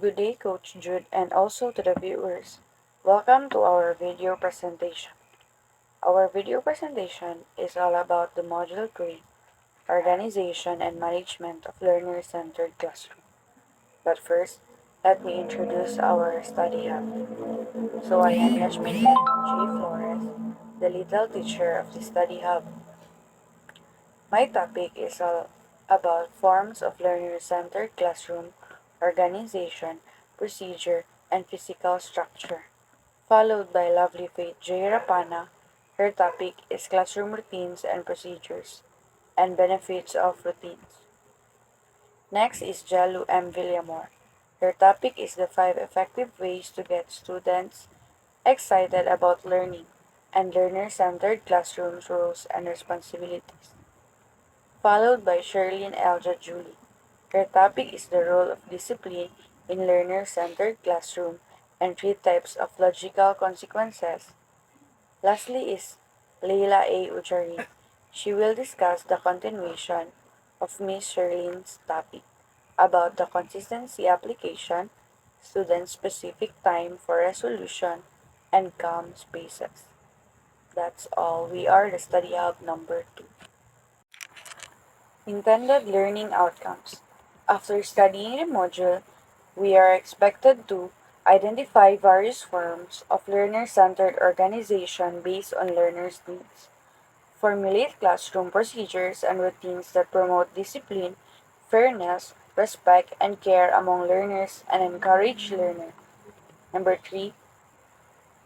Good day, Coach Jude, and also to the viewers. Welcome to our video presentation. Our video presentation is all about the Module 3, Organization and Management of Learner-Centered Classroom. But first, let me introduce our study hub. So I am Yashmin J. Flores, the little teacher of the study hub. My topic is all about forms of learner-centered classroom, organization, procedure, and physical structure. Followed by lovely Faith J. Rapana. Her topic is classroom routines and procedures, and benefits of routines. Next is Jalu M. Villamor. Her topic is the 5 effective ways to get students excited about learning and learner-centered classrooms rules and responsibilities. Followed by Sherlyn Elja Julie. Her topic is the role of discipline in learner-centered classroom and 3 types of logical consequences. Lastly is Leila A. Ujari. She will discuss the continuation of Miss Sherlyn's topic about the consistency application, student-specific time for resolution, and calm spaces. That's all. We are the study hub number 2. Intended learning outcomes. After studying the module, we are expected to identify various forms of learner-centered organization based on learners' needs, formulate classroom procedures and routines that promote discipline, fairness, respect, and care among learners and encourage learner. Number 3,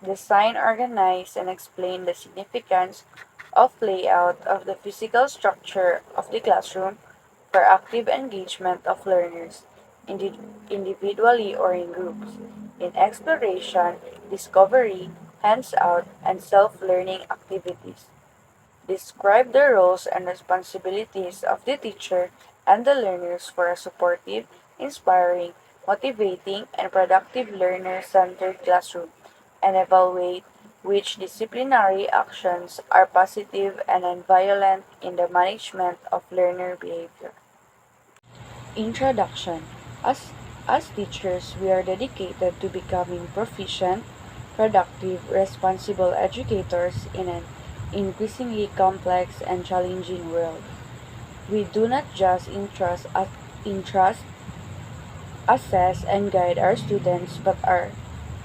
design, organize, and explain the significance of layout of the physical structure of the classroom for active engagement of learners, individually or in groups, in exploration, discovery, hands-out, and self-learning activities. Describe the roles and responsibilities of the teacher and the learners for a supportive, inspiring, motivating, and productive learner-centered classroom, and evaluate which disciplinary actions are positive and nonviolent in the management of learner behavior. Introduction. As teachers, we are dedicated to becoming proficient, productive, responsible educators in an increasingly complex and challenging world. We do not just entrust, assess, and guide our students, but are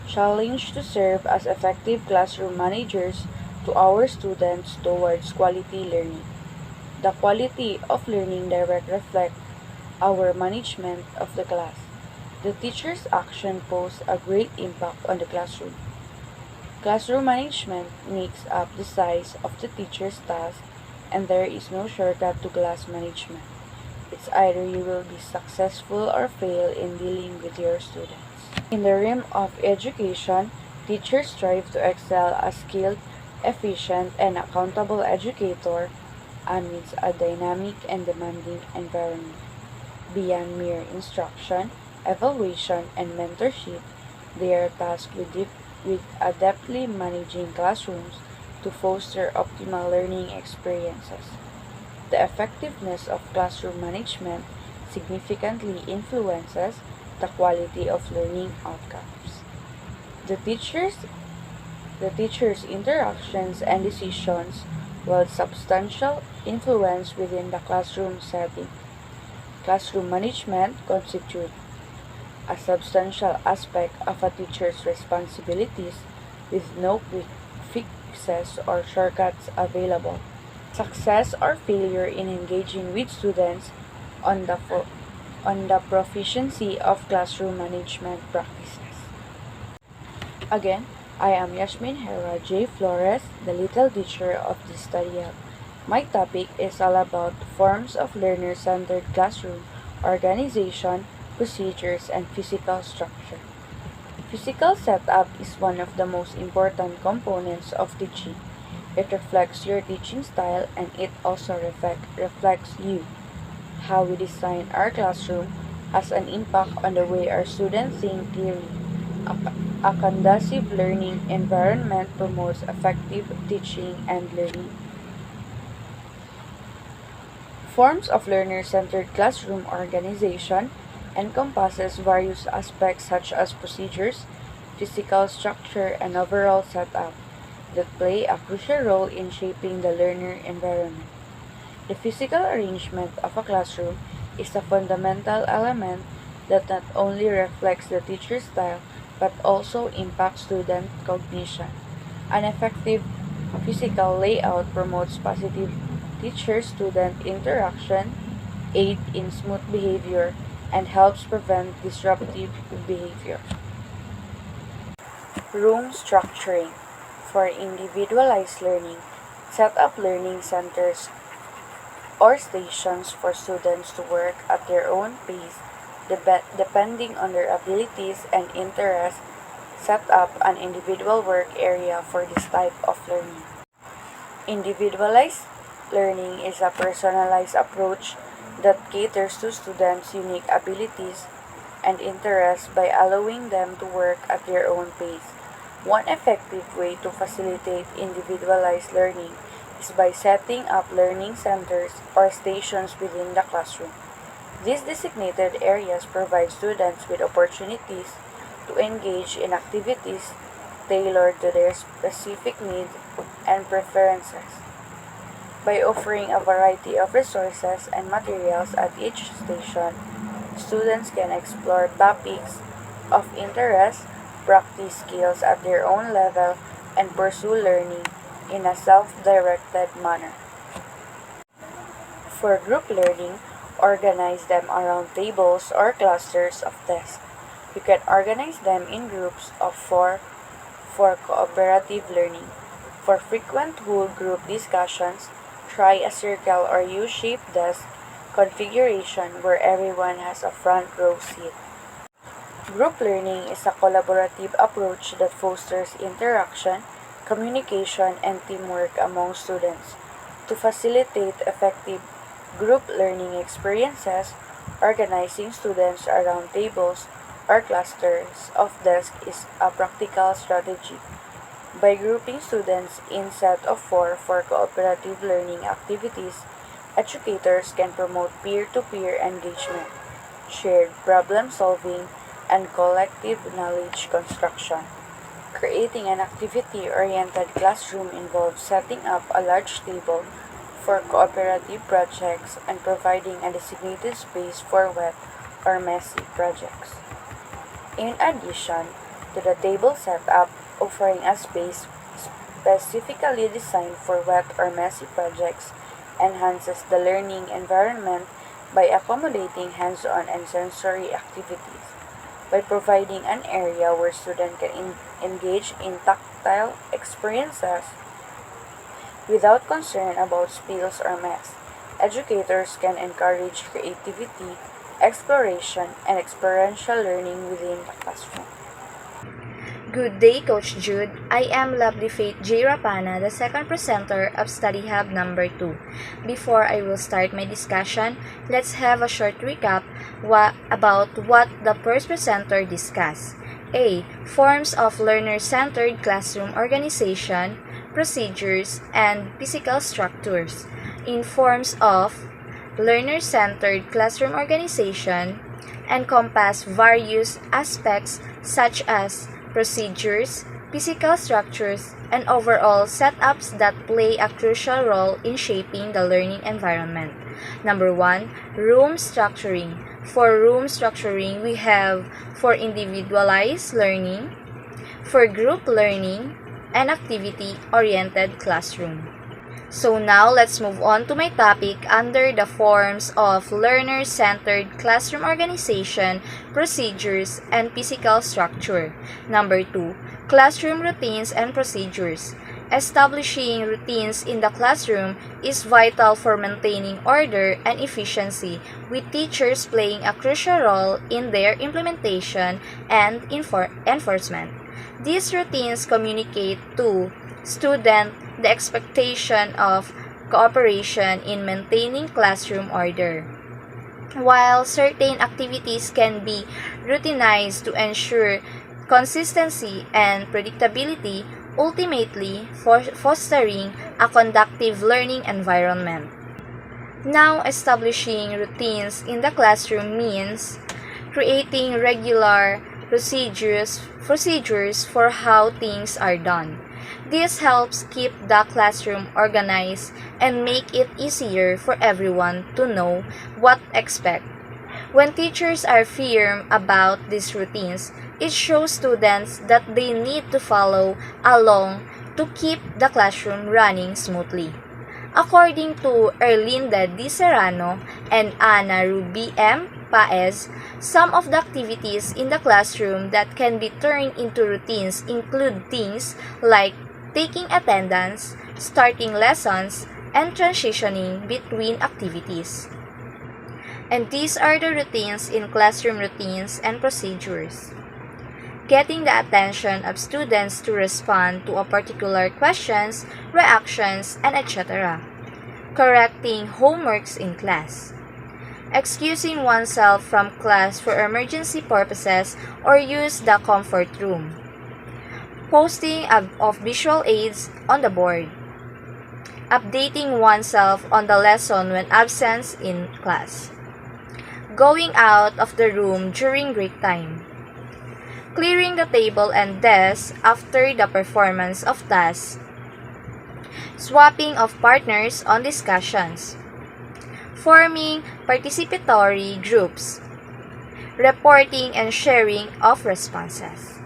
challenged to serve as effective classroom managers to our students towards quality learning. The quality of learning direct reflects our management of the class. The teacher's action poses a great impact on the classroom. Classroom management makes up the size of the teacher's task, and there is no shortcut to class management. It's either you will be successful or fail in dealing with your students. In the realm of education, teachers strive to excel as skilled, efficient, and accountable educator amidst a dynamic and demanding environment. Beyond mere instruction, evaluation, and mentorship, they are tasked with adeptly managing classrooms to foster optimal learning experiences. The effectiveness of classroom management significantly influences the quality of learning outcomes. The teachers the teacher's interactions and decisions wield substantial influence within the classroom setting. Classroom management constitutes a substantial aspect of a teacher's responsibilities with no quick fixes or shortcuts available. Success or failure in engaging with students on the proficiency of classroom management practices. Again, I am Yasmin Hera J. Flores, the little teacher of this study hub. My topic is all about forms of learner-centered classroom, organization, procedures, and physical structure. Physical setup is one of the most important components of teaching. It reflects your teaching style and it also reflects you. How we design our classroom has an impact on the way our students think clearly. A conducive learning environment promotes effective teaching and learning. Forms of learner-centered classroom organization. encompasses various aspects such as procedures, physical structure, and overall setup that play a crucial role in shaping the learner environment. The physical arrangement of a classroom is a fundamental element that not only reflects the teacher's style but also impacts student cognition. An effective physical layout promotes positive teacher-student interaction, aids in smooth behavior, and helps prevent disruptive behavior. Room structuring. For individualized learning, set up learning centers or stations for students to work at their own pace depending on their abilities and interests. Set up an individual work area for this type of learning. Individualized learning is a personalized approach that caters to students' unique abilities and interests by allowing them to work at their own pace. One effective way to facilitate individualized learning is by setting up learning centers or stations within the classroom. These designated areas provide students with opportunities to engage in activities tailored to their specific needs and preferences. By offering a variety of resources and materials at each station, students can explore topics of interest, practice skills at their own level, and pursue learning in a self-directed manner. For group learning, organize them around tables or clusters of desks. You can organize them in groups of four for cooperative learning. For frequent whole group discussions, try a circle or U-shaped desk configuration where everyone has a front row seat. Group learning is a collaborative approach that fosters interaction, communication, and teamwork among students. To facilitate effective group learning experiences, organizing students around tables or clusters of desks is a practical strategy. By grouping students in set of four for cooperative learning activities, educators can promote peer-to-peer engagement, shared problem solving, and collective knowledge construction. Creating an activity-oriented classroom involves setting up a large table for cooperative projects and providing a designated space for wet or messy projects. In addition to the table setup, offering a space specifically designed for wet or messy projects enhances the learning environment by accommodating hands-on and sensory activities. By providing an area where students can engage in tactile experiences without concern about spills or mess, educators can encourage creativity, exploration, and experiential learning within the classroom. Good day, Coach Jude. I am Lovely Faith J. Rapana, the second presenter of Study Hub number 2. Before I will start my discussion, let's have a short recap about what the first presenter discussed. A. Forms of learner-centered classroom organization, procedures, and physical structures. In forms of learner-centered classroom organization, encompass various aspects such as procedures, physical structures, and overall setups that play a crucial role in shaping the learning environment. Number 1, room structuring. For room structuring, we have for individualized learning, for group learning, and activity-oriented classroom. So now, let's move on to my topic under the forms of learner-centered classroom organization, procedures, and physical structure. Number 2, classroom routines and procedures. Establishing routines in the classroom is vital for maintaining order and efficiency, with teachers playing a crucial role in their implementation and enforcement. These routines communicate to students the expectation of cooperation in maintaining classroom order. While certain activities can be routinized to ensure consistency and predictability, ultimately fostering a conducive learning environment. Now, establishing routines in the classroom means creating regular procedures for how things are done. This helps keep the classroom organized and make it easier for everyone to know what to expect. When teachers are firm about these routines, it shows students that they need to follow along to keep the classroom running smoothly. According to Erlinda Di Serrano and Ana Ruby M. Paez, some of the activities in the classroom that can be turned into routines include things like taking attendance, starting lessons, and transitioning between activities. And these are the routines in classroom routines and procedures. Getting the attention of students to respond to a particular questions, reactions, and etc. Correcting homeworks in class. Excusing oneself from class for emergency purposes or use the comfort room. Posting of visual aids on the board. Updating oneself on the lesson when absent in class. Going out of the room during break time. Clearing the table and desk after the performance of tasks. Swapping of partners on discussions. Forming participatory groups. Reporting and sharing of responses.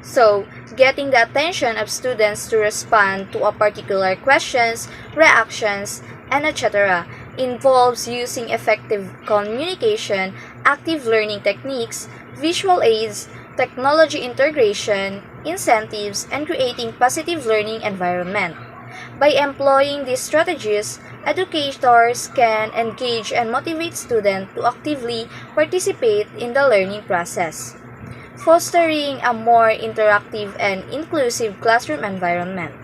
So, getting the attention of students to respond to a particular questions, reactions, and etc. involves using effective communication, active learning techniques, visual aids, technology integration, incentives, and creating positive learning environment. By employing these strategies, educators can engage and motivate students to actively participate in the learning process, fostering a more interactive and inclusive classroom environment.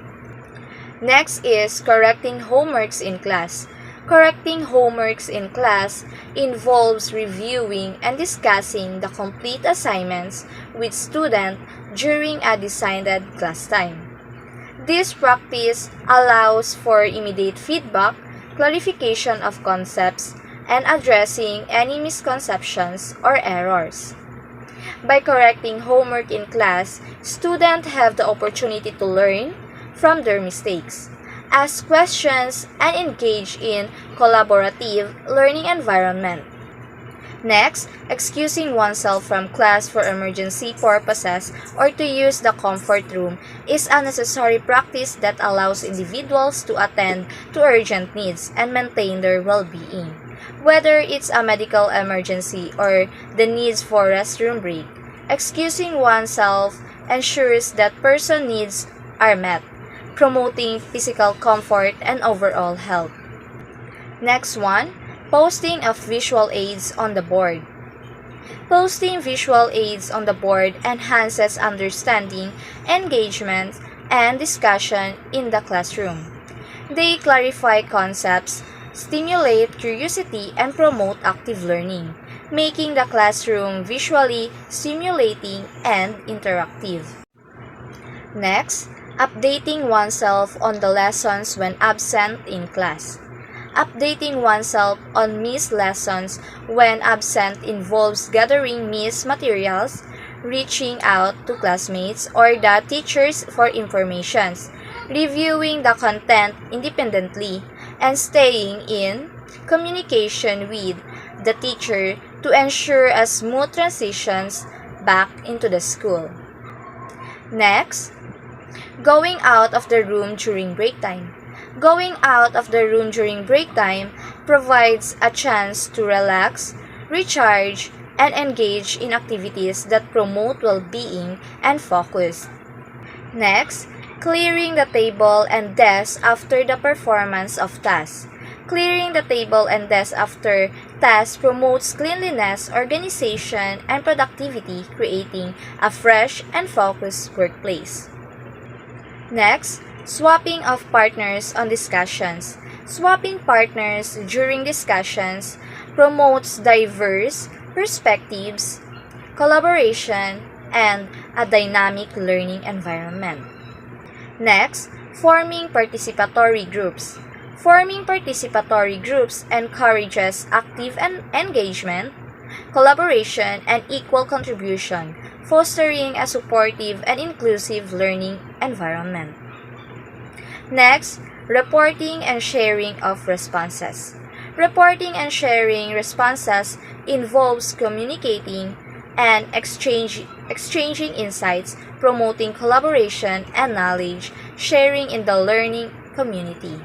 Next is correcting homeworks in class. Correcting homeworks in class involves reviewing and discussing the complete assignments with students during a designated class time. This practice allows for immediate feedback, clarification of concepts, and addressing any misconceptions or errors. By correcting homework in class, students have the opportunity to learn from their mistakes, ask questions, and engage in collaborative learning environment. Next, excusing oneself from class for emergency purposes or to use the comfort room is a necessary practice that allows individuals to attend to urgent needs and maintain their well-being, whether it's a medical emergency or the needs for restroom break. Excusing oneself ensures that person needs are met, promoting physical comfort and overall health. Next one, posting of visual aids on the board. Posting visual aids on the board enhances understanding, engagement, and discussion in the classroom. They clarify concepts, stimulate curiosity, and promote active learning, making the classroom visually stimulating and interactive. Next, updating oneself on the lessons when absent in class. Updating oneself on missed lessons when absent involves gathering missed materials, reaching out to classmates or the teachers for information, reviewing the content independently, and staying in communication with the teacher to ensure a smooth transitions back into the school. Next, going out of the room during break time. Going out of the room during break time provides a chance to relax, recharge, and engage in activities that promote well-being and focus. Next, clearing the table and desk after the performance of tasks. Clearing the table and desk after tasks promotes cleanliness, organization, and productivity, creating a fresh and focused workplace. Next, swapping of partners on discussions. Swapping partners during discussions promotes diverse perspectives, collaboration, and a dynamic learning environment. Next, forming participatory groups. Forming participatory groups encourages active engagement, collaboration, and equal contribution, fostering a supportive and inclusive learning environment. Next, reporting and sharing of responses. Reporting and sharing responses involves communicating and exchanging insights, promoting collaboration and knowledge sharing in the learning community.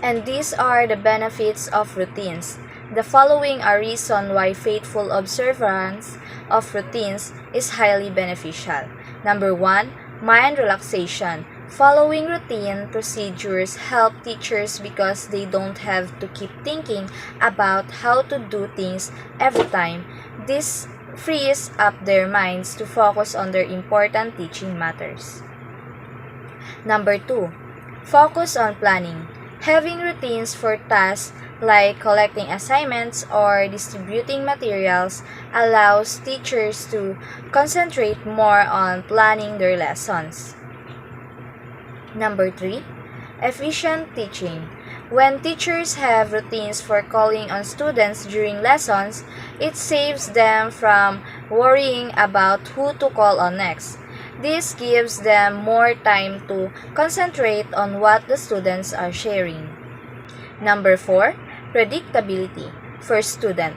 And these are the benefits of routines. The following are reasons why faithful observance of routines is highly beneficial. Number 1, mind relaxation. Following routine procedures help teachers because they don't have to keep thinking about how to do things every time. This frees up their minds to focus on their important teaching matters. Number 2, focus on planning. Having routines for tasks like collecting assignments or distributing materials allows teachers to concentrate more on planning their lessons. Number 3, efficient teaching. When teachers have routines for calling on students during lessons, it saves them from worrying about who to call on next. This gives them more time to concentrate on what the students are sharing. Number 4, predictability. For student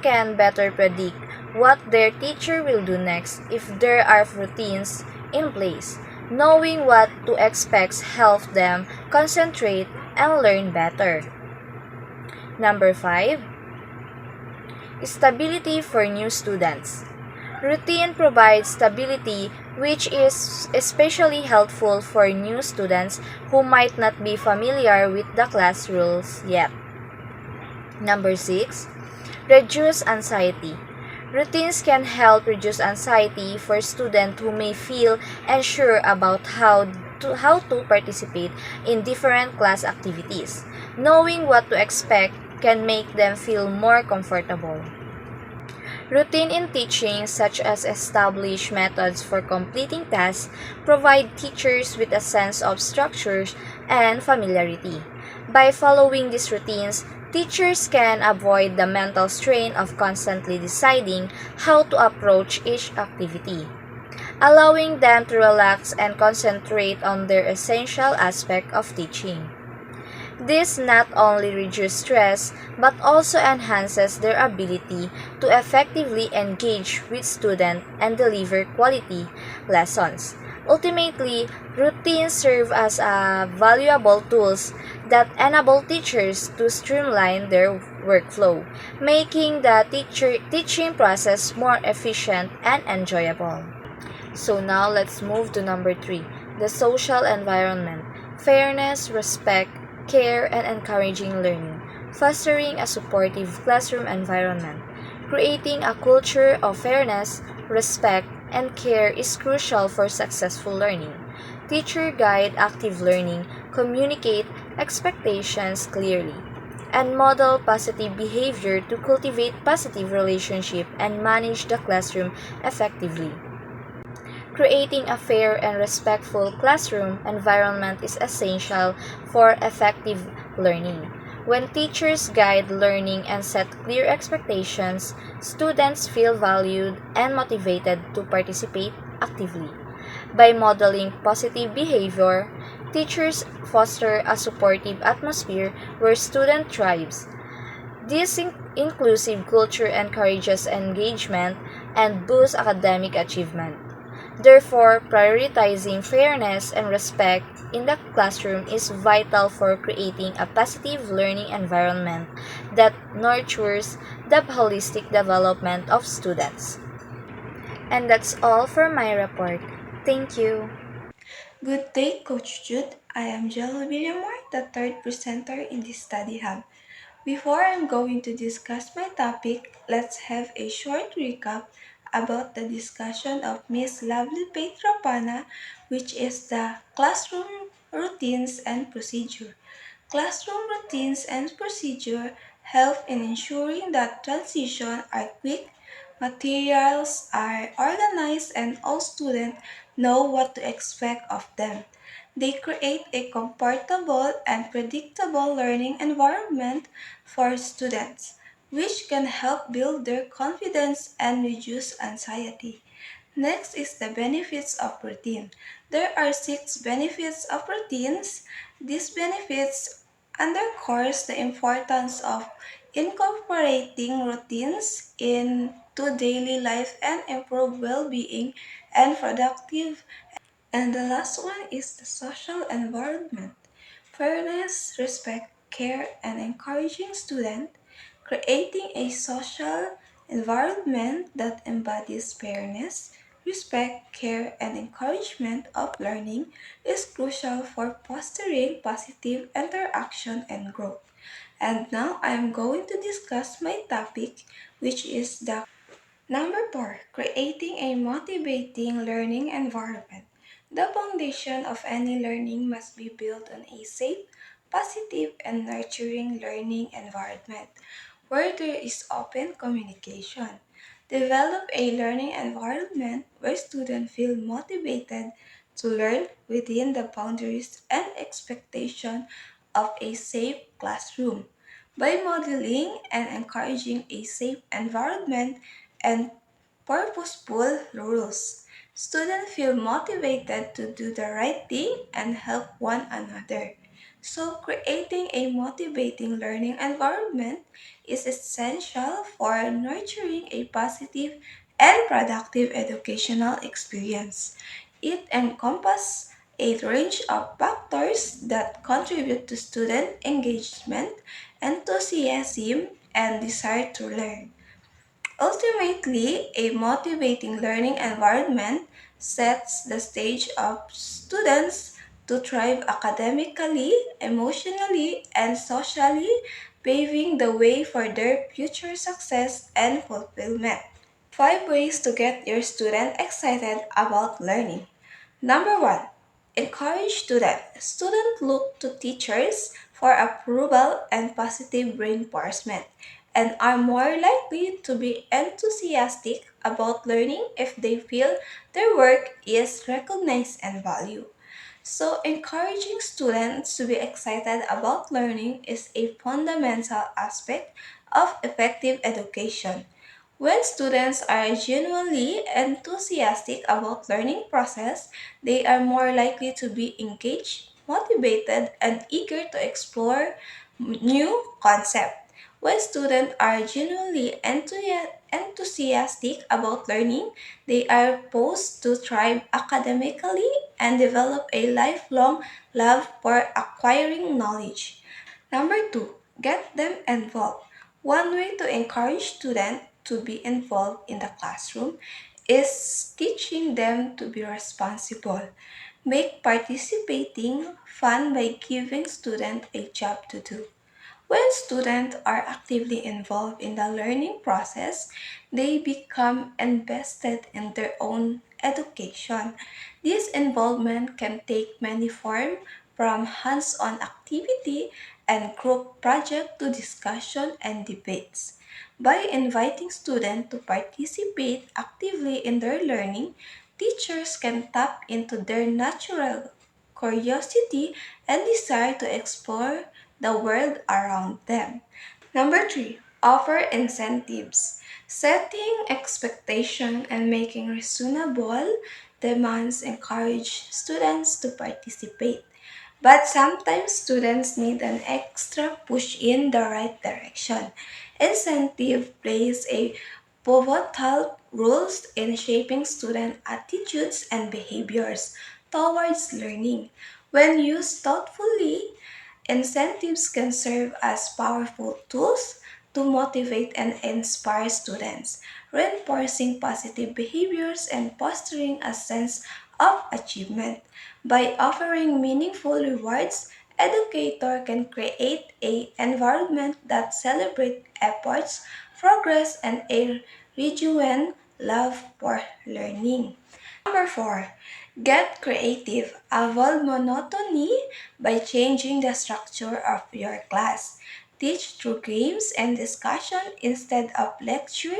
can better predict what their teacher will do next if there are routines in place. Knowing what to expect helps them concentrate and learn better. Number 5, stability for new students. Routine provides stability, which is especially helpful for new students who might not be familiar with the class rules yet. Number 6, reduce anxiety. Routines can help reduce anxiety for students who may feel unsure about how to participate in different class activities. Knowing what to expect can make them feel more comfortable. Routine in teaching, such as established methods for completing tasks, provide teachers with a sense of structure and familiarity. By following these routines, teachers can avoid the mental strain of constantly deciding how to approach each activity, allowing them to relax and concentrate on their essential aspect of teaching. This not only reduces stress but also enhances their ability to effectively engage with students and deliver quality lessons. Ultimately, routines serve as valuable tools that enable teachers to streamline their workflow, making the teaching process more efficient and enjoyable. So now let's move to number 3, the social environment. Fairness, respect, care, and encouraging learning. Fostering a supportive classroom environment. Creating a culture of fairness, respect, and care is crucial for successful learning. Teacher guide active learning, communicate expectations clearly, and model positive behavior to cultivate positive relationship and manage the classroom effectively. Creating a fair and respectful classroom environment is essential for effective learning. When teachers guide learning and set clear expectations, students feel valued and motivated to participate actively. By modeling positive behavior, teachers foster a supportive atmosphere where student thrives. This inclusive culture encourages engagement and boosts academic achievement. Therefore, prioritizing fairness and respect in the classroom is vital for creating a positive learning environment that nurtures the holistic development of students. And that's all for my report. Thank you. Good day, Coach Jude. I am Jello Villamor, the third presenter in this study hub. Before I'm going to discuss my topic, let's have a short recap about the discussion of Miss Lovely Petrapana, which is the classroom routines and procedure. Classroom routines and procedure help in ensuring that transitions are quick, materials are organized, and all students know what to expect of them. They create a comfortable and predictable learning environment for students. which can help build their confidence and reduce anxiety. Next is the benefits of routine. There are six benefits of routines. These benefits underscores the importance of incorporating routines into daily life and improve well-being and productive. And the last one is the social environment. Fairness, respect, care, and encouraging students, creating a social environment that embodies fairness, respect, care, and encouragement of learning is crucial for fostering positive interaction and growth. And now I am going to discuss my topic, which is the Number four, creating a motivating learning environment. The foundation of any learning must be built on a safe, positive, and nurturing learning environment where there is open communication. Develop a learning environment where students feel motivated to learn within the boundaries and expectation of a safe classroom. By modeling and encouraging a safe environment and purposeful rules, students feel motivated to do the right thing and help one another. So, creating a motivating learning environment is essential for nurturing a positive and productive educational experience. It encompasses a range of factors that contribute to student engagement, enthusiasm, and desire to learn. Ultimately, a motivating learning environment sets the stage of students to thrive academically, emotionally, and socially, paving the way for their future success and fulfillment. 5 ways to get your student excited about learning. Number one, encourage students. Students look to teachers for approval and positive reinforcement and are more likely to be enthusiastic about learning if they feel their work is recognized and valued. So, encouraging students to be excited about learning is a fundamental aspect of effective education. When students are genuinely enthusiastic about learning process, they are more likely to be engaged, motivated, and eager to explore new concepts. When students are genuinely enthusiastic about learning, they are posed to thrive academically and develop a lifelong love for acquiring knowledge. Number two, get them involved. One way to encourage students to be involved in the classroom is teaching them to be responsible. Make participating fun by giving students a job to do. When students are actively involved in the learning process, they become invested in their own education. This involvement can take many forms from hands on activity and group project to discussion and debates. By inviting students to participate actively in their learning, teachers can tap into their natural curiosity and desire to explore the world around them. Number three, offer incentives. Setting expectation and making reasonable demands encourage students to participate. But sometimes students need an extra push in the right direction. Incentive plays a pivotal role in shaping student attitudes and behaviors towards learning. When used thoughtfully, incentives can serve as powerful tools to motivate and inspire students, reinforcing positive behaviors and fostering a sense of achievement. By offering meaningful rewards, educator can create an environment that celebrates efforts, progress, and a genuine love for learning. Number four, get creative. Avoid monotony by changing the structure of your class. Teach through games and discussion instead of lecture.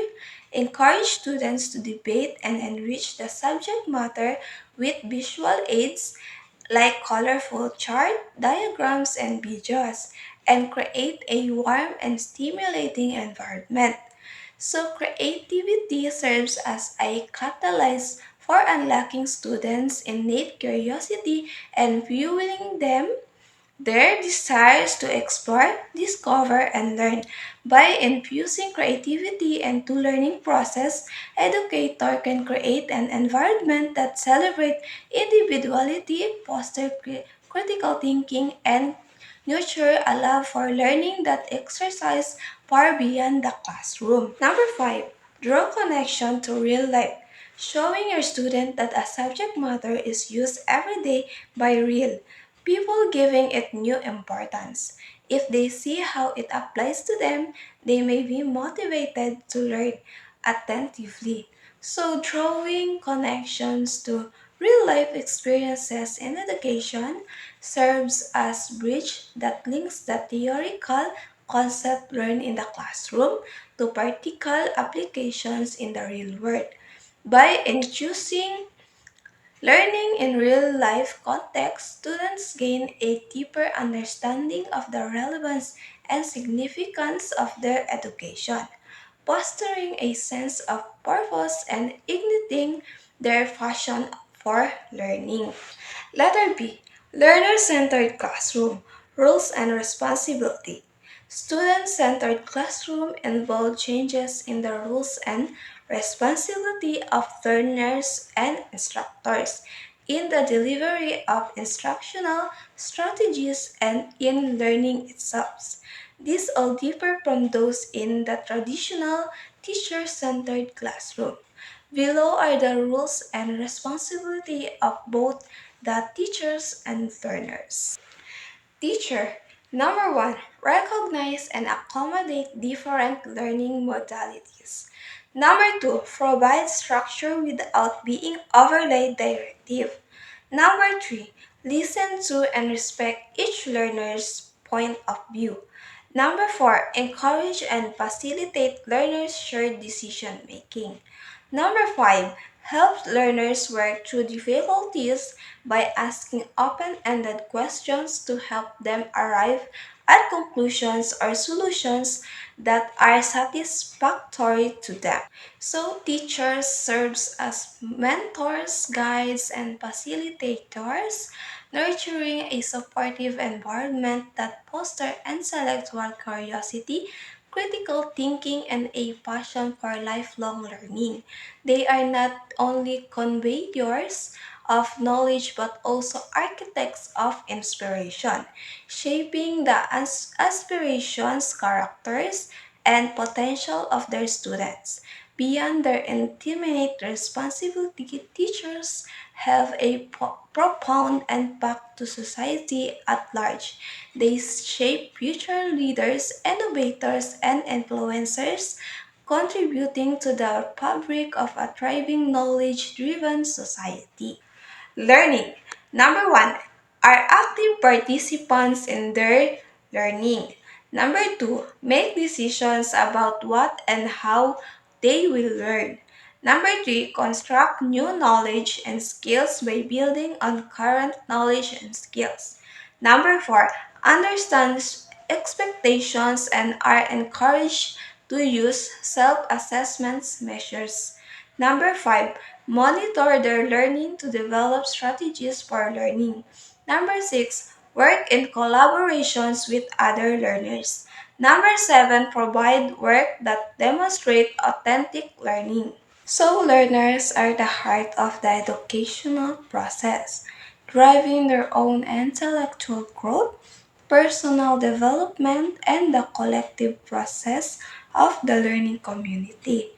Encourage students to debate and enrich the subject matter with visual aids like colorful chart, diagrams, and videos. and create a warm and stimulating environment. So, creativity serves as a catalyst for unlocking students' innate curiosity and fueling their desires to explore, discover, and learn. By infusing creativity into learning process, educator can create an environment that celebrates individuality, foster critical thinking, and nurture a love for learning that exercise far beyond the classroom. Number 5, draw connection to real life. Showing your student that a subject matter is used every day by real people, giving it new importance. If they see how it applies to them, they may be motivated to learn attentively. So, drawing connections to real life experiences in education serves as bridge that links the theoretical concept learned in the classroom to practical applications in the real world. By introducing learning in real life context, students gain a deeper understanding of the relevance and significance of their education, fostering a sense of purpose and igniting their passion for learning. Letter B, learner centered classroom, rules and responsibility. Student centered classroom involve changes in the rules and responsibility of learners and instructors in the delivery of instructional strategies and in learning itself. These all differ from those in the traditional teacher centered classroom. Below are the rules and responsibility of both the teachers and learners. Teacher, number 1, recognize and accommodate different learning modalities. Number 2, provide structure without being overly directive. Number 3, listen to and respect each learner's point of view. Number 4, encourage and facilitate learners' shared decision making. Number 5, help learners work through difficulties by asking open ended questions to help them arrive at conclusions or solutions that are satisfactory to them. So, teachers serves as mentors, guides, and facilitators, nurturing a supportive environment that fosters intellectual curiosity, critical thinking, and a passion for lifelong learning. They are not only conveyors of knowledge but also architects of inspiration, shaping the aspirations, characters, and potential of their students. Beyond their intimate responsibility, teachers have a profound impact to society at large. They shape future leaders, innovators, and influencers, contributing to the fabric of a thriving knowledge driven society. Learning. Number 1, are active participants in their learning. Number 2, make decisions about what and how they will learn. Number 3, construct new knowledge and skills by building on current knowledge and skills. Number 4, understands expectations and are encouraged to use self-assessment measures. Number 5, monitor their learning to develop strategies for learning. Number 6, work in collaborations with other learners. Number 7, provide work that demonstrate authentic learning. So, learners are the heart of the educational process, driving their own intellectual growth, personal development, and the collective process of the learning community.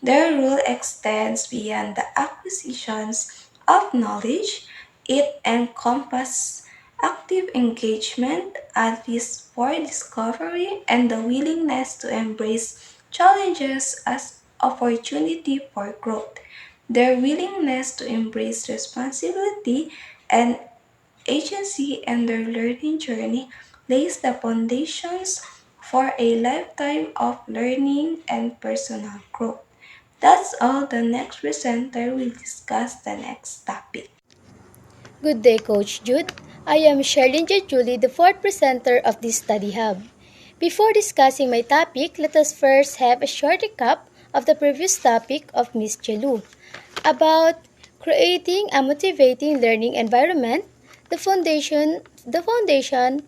Their role extends beyond the acquisitions of knowledge. It encompasses active engagement, at least for discovery, and the willingness to embrace challenges as opportunity for growth. Their willingness to embrace responsibility and agency in their learning journey lays the foundations for a lifetime of learning and personal growth. That's all. The next presenter will discuss the next topic. Good day, Coach Jude. I am Sherlyn J. Julie, the fourth presenter of this study hub. Before discussing my topic, let us first have a short recap of the previous topic of Ms. Jelu about creating a motivating learning environment. The foundation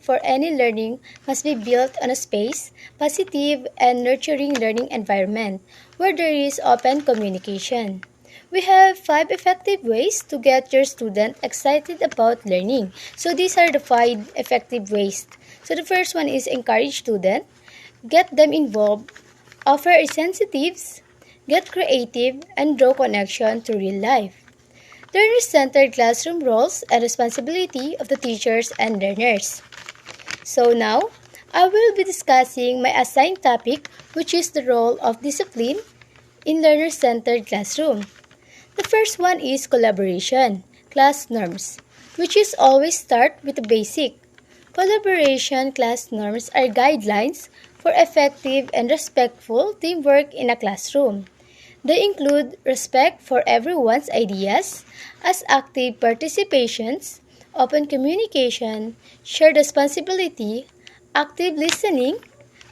for any learning must be built on a space, positive and nurturing learning environment where there is open communication. We have 5 effective ways to get your student excited about learning. So these are the 5 effective ways. So the first one is encourage student, get them involved, offer incentives, get creative, and draw connection to real life. Learner-centered classroom roles and responsibility of the teachers and learners. So now, I will be discussing my assigned topic, which is the role of discipline in learner-centered classroom. The first one is collaboration, class norms, which is always start with the basic. Collaboration class norms are guidelines for effective and respectful teamwork in a classroom. They include respect for everyone's ideas as active participations, open communication, shared responsibility, active listening,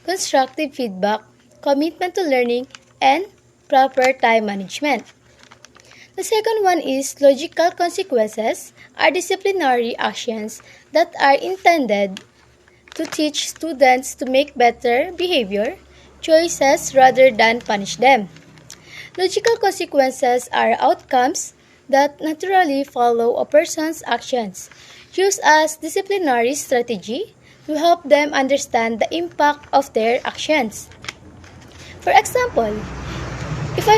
constructive feedback, commitment to learning, and proper time management. The second one is logical consequences are disciplinary actions that are intended to teach students to make better behavior choices rather than punish them. Logical consequences are outcomes that naturally follow a person's actions, used as disciplinary strategy to help them understand the impact of their actions. For example, if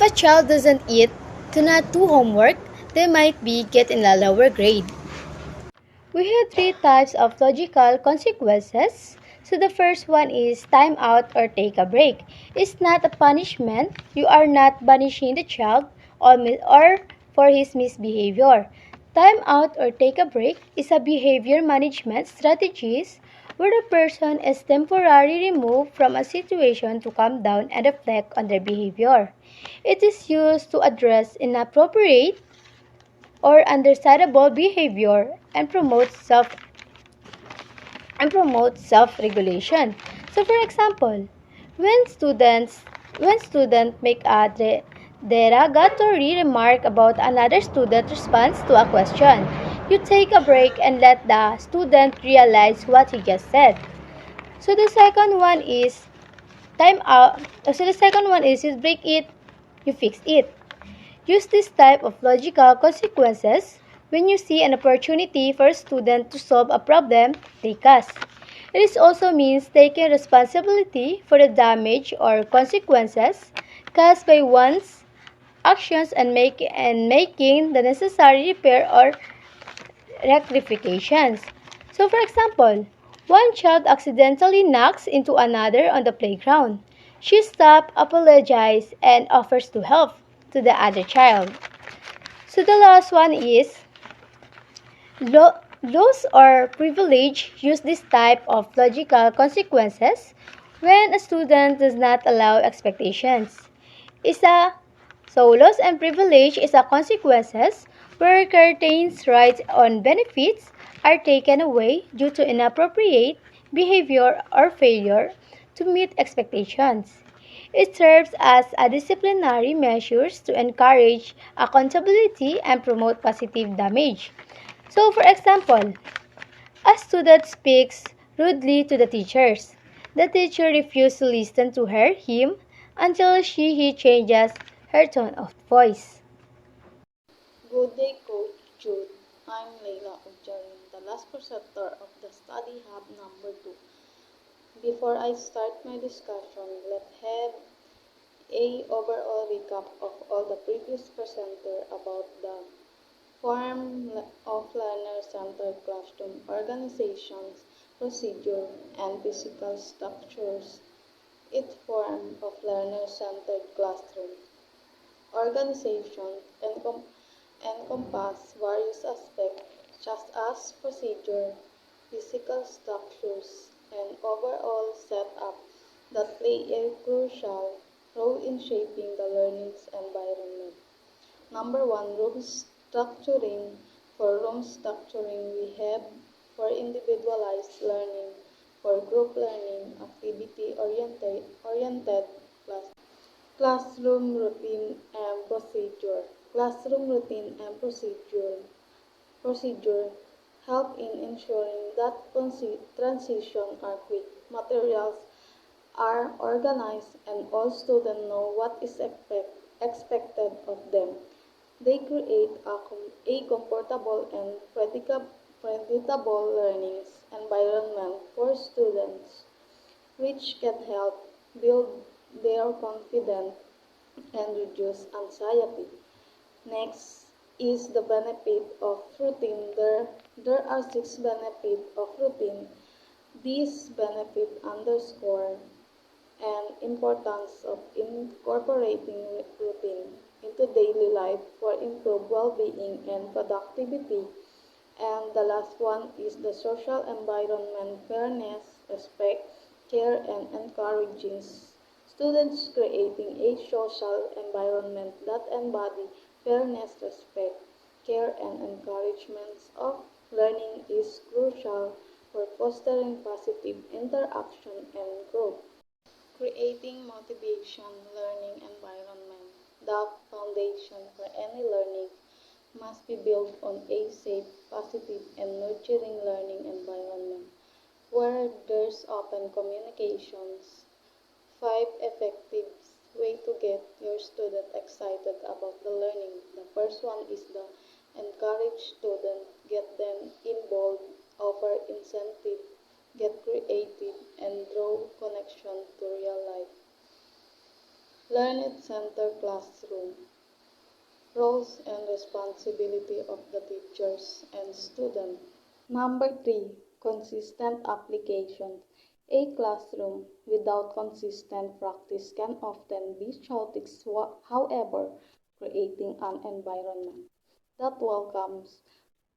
a child doesn't eat to not do homework, they might be getting a lower grade. We have 3 types of logical consequences. So the first one is time out or take a break. It's not a punishment. You are not punishing the child or for his misbehavior. Time out or take a break is a behavior management strategies where the person is temporarily removed from a situation to calm down and reflect on their behavior. It is used to address inappropriate or undesirable behavior and promote self-regulation. So for example, when students make a derogatory remark about another student response to a question, you take a break and let the student realize what he just said. So the second one is time out. So the second one is you break it, you fix it. Use this type of logical consequences when you see an opportunity for a student to solve a problem they cause. It also means taking responsibility for the damage or consequences caused by one's actions and making the necessary repair or rectifications. So for example, one child accidentally knocks into another on the playground. She stops, apologizes, and offers to help to the other child. So the last one is laws or privilege use this type of logical consequences when a student does not allow expectations. Is a So loss and privilege is a consequences where curtains rights on benefits are taken away due to inappropriate behavior or failure to meet expectations. It serves as a disciplinary measures to encourage accountability and promote positive damage. So for example, a student speaks rudely to the teachers. The teacher refuses to listen to him until he changes her tone of voice. Good day, Coach Jude. I'm Leila Ujjain, the last presenter of the Study Hub number 2. Before I start my discussion, let's have a overall recap of all the previous presenter about the form of learner-centered classroom organizations, procedure, and physical structures. Each form of learner-centered classroom organization encompass various aspects such as procedure, physical structures, and overall setup that play a crucial role in shaping the learning environment. Number one, room structuring. For room structuring, we have for individualized learning, for group learning, activity-oriented class. Classroom routine and procedure. Classroom routine and procedure help in ensuring that transitions are quick, materials are organized, and all students know what is expected of them. They create a comfortable and predictable learning environment for students, which can help build their confidence and reduce anxiety. Next is the benefit of routine. There are 6 benefits of routine. These benefits underscore and importance of incorporating routine into daily life for improved well-being and productivity. And the last one is the social environment, fairness, respect, care, and encouraging students, creating a social environment that embodies fairness, respect, care, and encouragement of learning is crucial for fostering positive interaction and growth. Creating motivation learning environment. The foundation for any learning must be built on a safe, positive, and nurturing learning environment where there's open communications. 5 effective way to get your student excited about the learning. The first one is the encourage student, get them involved, offer incentive, get creative, and draw connection to real life. Learn it center classroom. Roles and responsibility of the teachers and students. Number 3. Consistent application. A classroom without consistent practice can often be chaotic, however, creating an environment that welcomes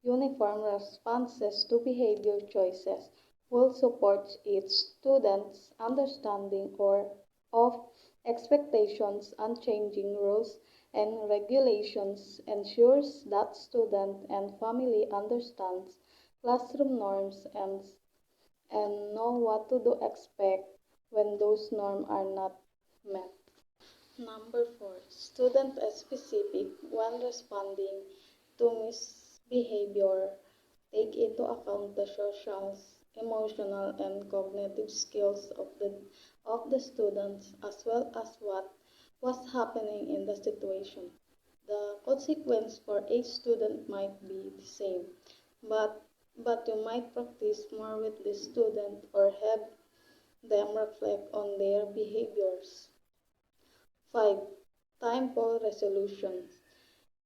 uniform responses to behavior choices will support each student's understanding or of expectations. Unchanging rules and regulations ensures that student and family understands classroom norms and know what to do expect when those norms are not met. Number 4. Student specific. When responding to misbehavior, take into account the social, emotional, and cognitive skills of the students as well as what was happening in the situation. The consequence for a student might be the same, but you might practice more with the student or have them reflect on their behaviors. 5. Time for resolution.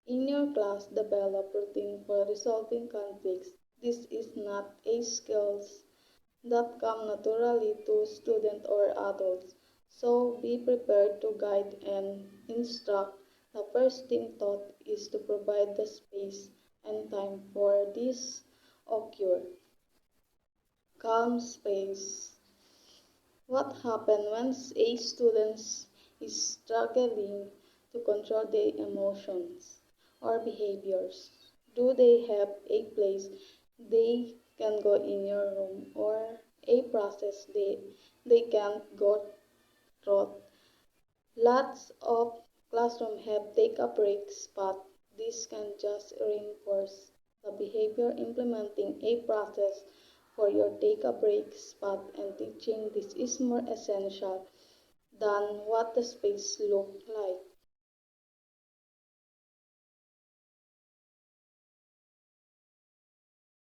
In your class, develop routine for resolving conflicts. This is not a skill that come naturally to students or adults, so be prepared to guide and instruct. The first thing taught is to provide the space and time for this occur. Calm space. What happens when a student is struggling to control their emotions or behaviors? Do they have a place they can go in your room or a process they can go through? Lots of classrooms have take a break spot. This can just reinforce the behavior. Implementing a process for your take a break spot and teaching this is more essential than what the space look like.